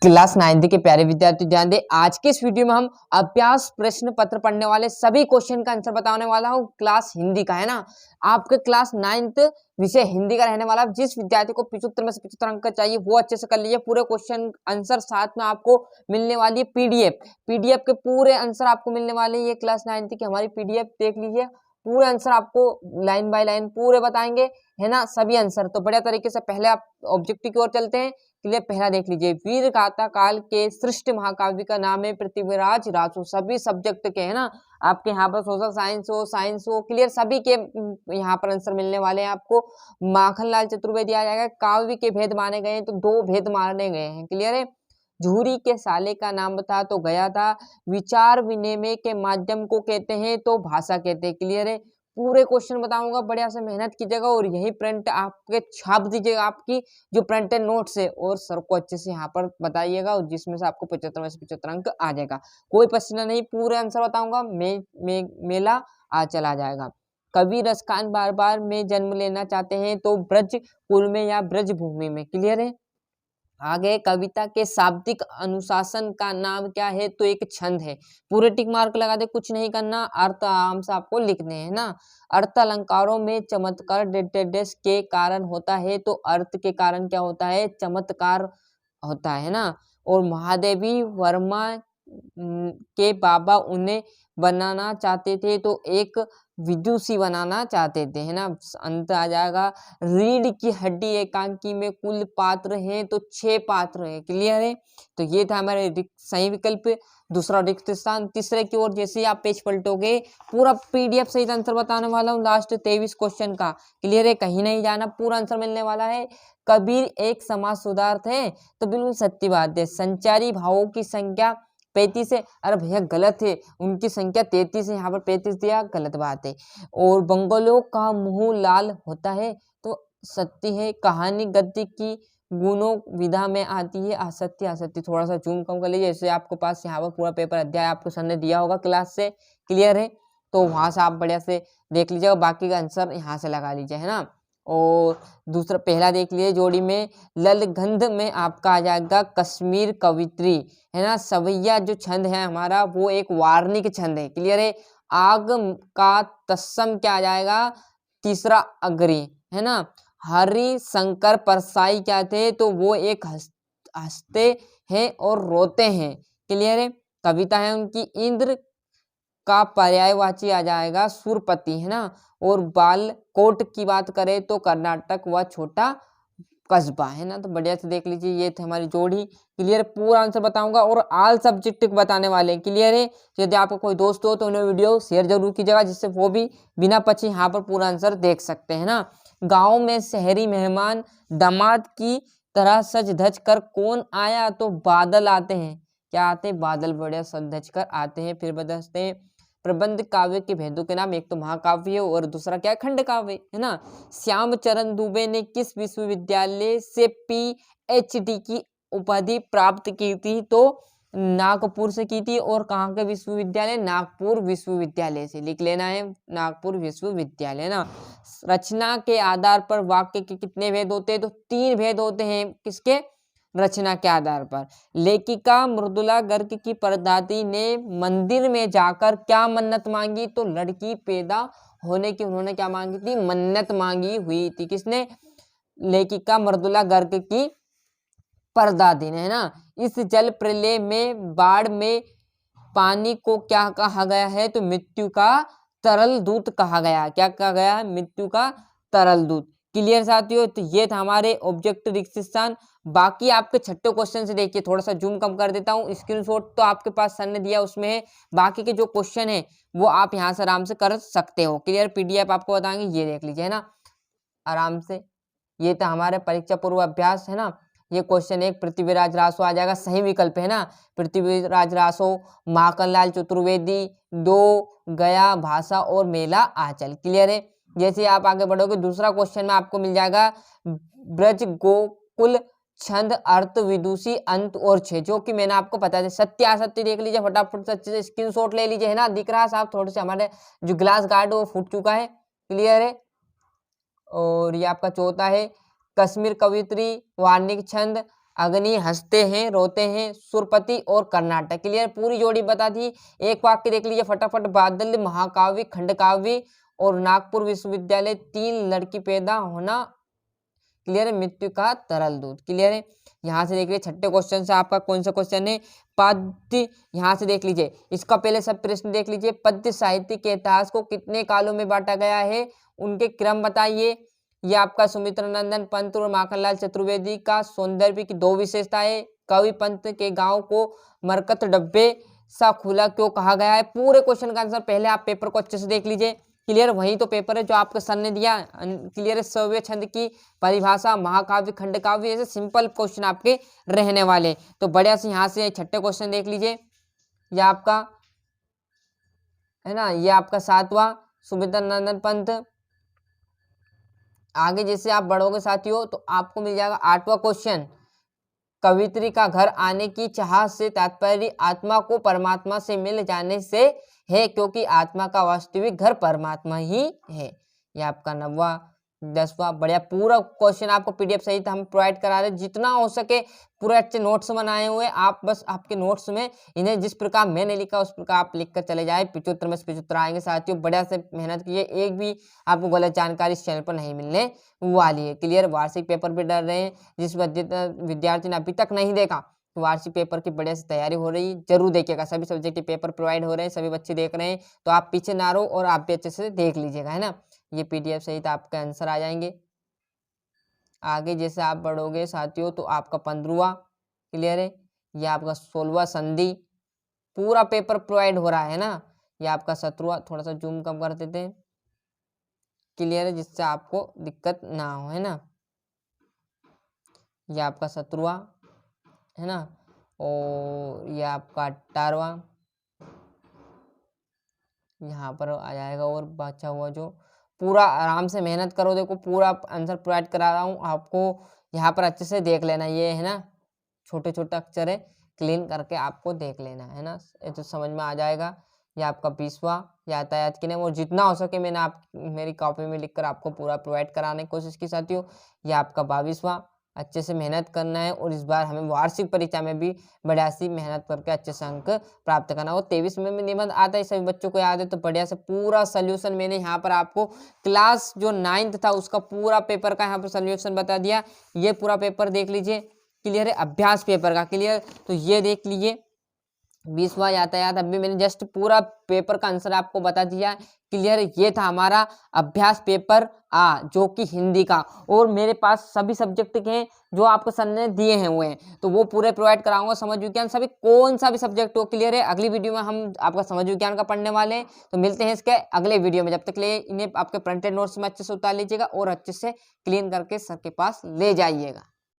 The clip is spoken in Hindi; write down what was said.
क्लास 9 के प्यारे विद्यार्थी ध्यान दें। आज के इस वीडियो में हम अभ्यास प्रश्न पत्र पढ़ने वाले सभी क्वेश्चन का आंसर बताने वाला हूँ। क्लास हिंदी का है ना, आपके क्लास 9 विषय हिंदी का रहने वाला। जिस विद्यार्थी को 75 में से 75 अंक चाहिए वो अच्छे से कर लीजिए। पूरे क्वेश्चन आंसर साथ में आपको मिलने वाली है पीडीएफ के पूरे आंसर आपको मिलने वाले हैं। ये क्लास 9 की हमारी पीडीएफ देख लीजिए, पूरे आंसर आपको लाइन बाय लाइन पूरे बताएंगे, है ना, सभी आंसर। तो बढ़िया तरीके से पहले आप ऑब्जेक्टिव की ओर चलते हैं। क्लियर, पहला देख लीजिए। वीर गाथा काल के श्रेष्ठ महाकाव्य का नाम है पृथ्वीराज रासो। सभी सब्जेक्ट के है ना, आपके यहाँ पर सोशल साइंस हो क्लियर, सभी के यहाँ पर आंसर मिलने वाले हैं आपको। माखनलाल चतुर्वेदी आ जाएगा। काव्य के भेद माने गए हैं तो 2 भेद माने गए हैं। क्लियर है। झूरी के साले का नाम बता तो गया था। विचार विनिमय के माध्यम को कहते हैं तो भाषा कहते हैं। क्लियर है। पूरे क्वेश्चन बताऊंगा, बढ़िया से मेहनत कीजिएगा और यही प्रिंट आपके छाप दीजिएगा, आपकी जो प्रिंटेड नोट्स है, और सर को अच्छे से यहाँ पर बताइएगा, और जिसमें से आपको 75 में से 75 अंक आ जाएगा। कोई प्रश्न नहीं, पूरे आंसर बताऊंगा। मेला आ चला जाएगा। कवि रसखान बार बार में जन्म लेना चाहते हैं तो ब्रज कुल में या ब्रज भूमि में। क्लियर है। आगे, कविता के शाब्दिक अनुशासन का नाम क्या है तो एक छंद है। पूरे टिक मार्क लगा दे, कुछ नहीं करना, अर्थ आराम से आपको लिखने हैं ना। अर्थ अलंकारों में चमत्कार डेस के कारण होता है तो अर्थ के कारण क्या होता है, चमत्कार होता है ना। और महादेवी वर्मा के बाबा उन्हें बनाना चाहते थे तो एक विदुषी बनाना चाहते थे, है ना। अंत आ जाएगा। रीढ़ की हड्डी एकांकी में कुल पात्र हैं तो 6 पात्र हैं। क्लियर है। तो ये था हमारे सही विकल्प। दूसरा रिक्त स्थान। तीसरे की ओर जैसे ही आप पेज पलटोगे, पूरा पीडीएफ सहित आंसर बताने वाला हूँ लास्ट 23 क्वेश्चन का। क्लियर है, कहीं नहीं जाना, पूरा आंसर मिलने वाला है। कबीर एक समाज सुधारक है तो बिल्कुल सत्य बात है। संचारी भावों की संख्या 35 है। अरे भैया गलत है, उनकी संख्या 33 है, यहाँ पर 35 दिया, गलत बात है। और बंगलों का मुंह लाल होता है तो सत्य है। कहानी गद्य की गुणों विधा में आती है, असत्य असत्य। थोड़ा सा जूम कम कर लीजिए, जैसे आपके पास यहाँ पर पूरा पेपर अध्याय आपको सर ने दिया होगा क्लास से। क्लियर है। तो वहां से आप बढ़िया से देख लीजिएगा, बाकी का आंसर यहाँ से लगा लीजिए, है ना। और दूसरा पहला देख लीजिए, जोड़ी में ललगंध में आपका आ जाएगा कश्मीर कवित्री, है ना। सवैया जो छंद है हमारा वो एक वार्णिक छंद है। क्लियर है। आग का तत्सम क्या आ जाएगा, तीसरा अग्री, है ना। हरि शंकर परसाई क्या थे तो वो एक हंसते हैं और रोते हैं। क्लियर है। कविता है उनकी। इंद्र का पर्यायवाची आ जाएगा सुरपति, है ना। और बालकोट की बात करें तो कर्नाटक व छोटा कस्बा, है ना। तो बढ़िया से देख लीजिए, ये थे हमारी जोड़ी। क्लियर, पूरा आंसर बताऊंगा और ऑल सब्जेक्ट बताने वाले हैं। क्लियर है। यदि आपका कोई दोस्त हो तो उन्हें वीडियो शेयर जरूर कीजिएगा, जिससे वो भी बिना पचे यहाँ पर पूरा आंसर देख सकते हैं ना। गाँव में शहरी मेहमान दामाद की तरह सज धज कर कौन आया तो बादल आते हैं। क्या आते हैं, बादल बढ़िया सज धज कर आते हैं। फिर बदलते हैं। प्रबंध काव्य के भेदों के नाम, एक तो महाकाव्य है और दूसरा क्या है, खंड काव्य, है ना। श्याम चरण दुबे ने किस विश्वविद्यालय से पीएचडी की उपाधि प्राप्त की थी तो नागपुर से की थी। और कहाँ के विश्वविद्यालय, नागपुर विश्वविद्यालय से लिख लेना है, नागपुर विश्वविद्यालय ना। रचना के आधार पर वाक्य के कितने भेद होते हैं तो 3 भेद होते हैं। किसके, रचना के आधार पर। लेखिका मृदुला गर्ग की परदादी ने मंदिर में जाकर क्या मन्नत मांगी तो लड़की पैदा होने की उन्होंने क्या मांगी थी, मन्नत मांगी हुई थी। किसने, लेखिका मृदुला गर्ग की परदादी ने, है ना। इस जल प्रलय में बाढ़ में पानी को क्या कहा गया है तो मृत्यु का तरल दूत कहा गया। क्या कहा गया, मृत्यु का तरल दूत। क्लियर साथियों। तो ये था हमारे ऑब्जेक्ट रिक्त स्थान। बाकी आपके छठे क्वेश्चन से देखिए, थोड़ा सा जूम कम कर देता हूँ, स्क्रीनशॉट तो आपके पास सर ने दिया उसमें है। बाकी के जो क्वेश्चन है वो आप यहाँ से आराम से कर सकते हो। क्लियर, पीडीएफ आपको बताएंगे, ये देख लीजिए, है ना, आराम से। ये था हमारे परीक्षा पूर्व अभ्यास, है ना। ये क्वेश्चन 1 पृथ्वीराज रासो आ जाएगा, सही विकल्प है ना। पृथ्वीराज रासो, महाकनलाल चतुर्वेदी, 2 गया भाषा और मेला आंचल। क्लियर है। जैसे आप आगे बढ़ोगे, दूसरा क्वेश्चन में आपको मिल जाएगा ब्रज गोकुल छंद अर्थ विदुषी अंत और 6, जो कि मैंने आपको बता दिया। सत्य असत्य देख लीजिए, फटाफट से स्क्रीनशॉट ले लीजिए, है ना। दिख रहा है साहब, थोड़े से हमारे जो ग्लास गार्ड वो फूट चुका है। क्लियर है। और ये आपका चौथा है कश्मीर कवित्री वार्णिक छंद अग्नि हंसते हैं रोते हैं, सुरपति और कर्नाटक। क्लियर, पूरी जोड़ी बता दी। एक वाक्य देख लीजिए फटाफट, बादल महाकाव्य खंडकाव्य और नागपुर विश्वविद्यालय, 3 लड़की पैदा होना। क्लियर है, मृत्यु का तरल दूध। क्लियर है, यहाँ से देख लीजिए छठे क्वेश्चन से आपका कौन सा क्वेश्चन है, पद्य। यहाँ से देख लीजिए, इसका पहले सब प्रश्न देख लीजिए। पद्य साहित्य के इतिहास को कितने कालों में बांटा गया है, उनके क्रम बताइए। ये आपका सुमित्रा नंदन पंत और माखनलाल चतुर्वेदी का सौंदर्य की 2 विशेषताएं। कवि पंत के गांव को मरकत डब्बे सा खुला क्यों कहा गया है। पूरे क्वेश्चन का आंसर पहले आप पेपर को अच्छे से देख लीजिए। क्लियर, वही तो पेपर है जो आपके सर ने दिया। क्लियर है, सव्य छंद की परिभाषा, महाकाव्य खंडकाव्य, ऐसे सिंपल क्वेश्चन आपके रहने वाले। तो बढ़िया से यहाँ से छठे क्वेश्चन देख लीजिए। ये आपका है ना, ये आपका 7वां सुमित्रा नंदन पंत। आगे जैसे आप बढ़ोगे साथियों तो आपको मिल जाएगा 8वां क्वेश्चन, कवित्री का घर आने की चाह से तात्पर्य आत्मा को परमात्मा से मिल जाने से है, क्योंकि आत्मा का वास्तविक घर परमात्मा ही है। ये आपका 9वां 10वां। बढ़िया, पूरा क्वेश्चन आपको पीडीएफ सहित हम प्रोवाइड करा रहे हैं। जितना हो सके पूरे अच्छे नोट्स बनाए हुए आप, बस आपके नोट्स में इन्हें जिस प्रकार मैंने लिखा उस प्रकार आप लिख कर चले जाए। 75 में से 75 आएंगे साथियों। बढ़िया से मेहनत कीजिए, एक भी आपको गलत जानकारी इस चैनल पर नहीं मिलने वाली है। क्लियर, वार्षिक पेपर भी डर रहे हैं, जिस विद्यार्थी ने अभी तक नहीं देखा तो वार्षिक पेपर की बढ़िया से तैयारी हो रही है, जरूर देखिएगा। सभी सब्जेक्ट के पेपर प्रोवाइड हो रहे हैं, सभी बच्चे देख रहे हैं, तो आप पीछे ना रहो और आप भी अच्छे से देख लीजिएगा, है ना। ये पीडीएफ सहित आपका आंसर आ जाएंगे। आगे जैसे आप बढ़ोगे साथियों तो आपका 15वां। क्लियर है, ये आपका 16वां संधि। पूरा पेपर प्रोवाइड हो रहा है ना। ये आपका 17वां, थोड़ा सा जूम कम कर देते हैं। क्लियर है, जिससे आपको दिक्कत ना हो, है ना। ये आपका 17वां है ना, और ये आपका 18वां यहाँ पर आ जाएगा। और बचा हुआ जो पूरा आराम से मेहनत करो, देखो पूरा आंसर प्रोवाइड करा रहा हूँ आपको, यहाँ पर अच्छे से देख लेना। ये है ना, छोटे छोटे अक्षर है, क्लीन करके आपको देख लेना है ना, ये तो समझ में आ जाएगा। ये आपका 20वां यातायात की नियम, और जितना हो सके मैंने आप मेरी कॉपी में लिखकर आपको पूरा प्रोवाइड कराने की कोशिश की साथियों। ये आपका 22वां। अच्छे से मेहनत करना है, और इस बार हमें वार्षिक परीक्षा में भी बढ़िया सी मेहनत करके अच्छे से अंक प्राप्त करना। और 23 में निबंध आता है, सभी बच्चों को याद है, तो बढ़िया से पूरा सोल्यूशन मैंने यहाँ पर आपको क्लास जो 9th था उसका पूरा पेपर का यहाँ पर सोल्यूशन बता दिया। ये पूरा पेपर देख लीजिए। क्लियर है, अभ्यास पेपर का। क्लियर, तो ये देख लीजिए 20वां यातायात। अभी मैंने जस्ट पूरा पेपर का आंसर आपको बता दिया। क्लियर, ये था हमारा अभ्यास पेपर जो कि हिंदी का। और मेरे पास सभी सब्जेक्ट के हैं जो आपको सर ने दिए हैं हुए हैं, तो वो पूरे प्रोवाइड कराऊंगा। समझ विज्ञान सभी कौन सा भी सब्जेक्ट हो। क्लियर है, अगली वीडियो में हम आपका समझ विज्ञान का पढ़ने वाले हैं, तो मिलते हैं इसके अगले वीडियो में। जब तक लिए इन्हें आपके प्रिंटेड नोट्स में अच्छे से उतार लीजिएगा और अच्छे से क्लीन करके सर के पास ले जाइएगा।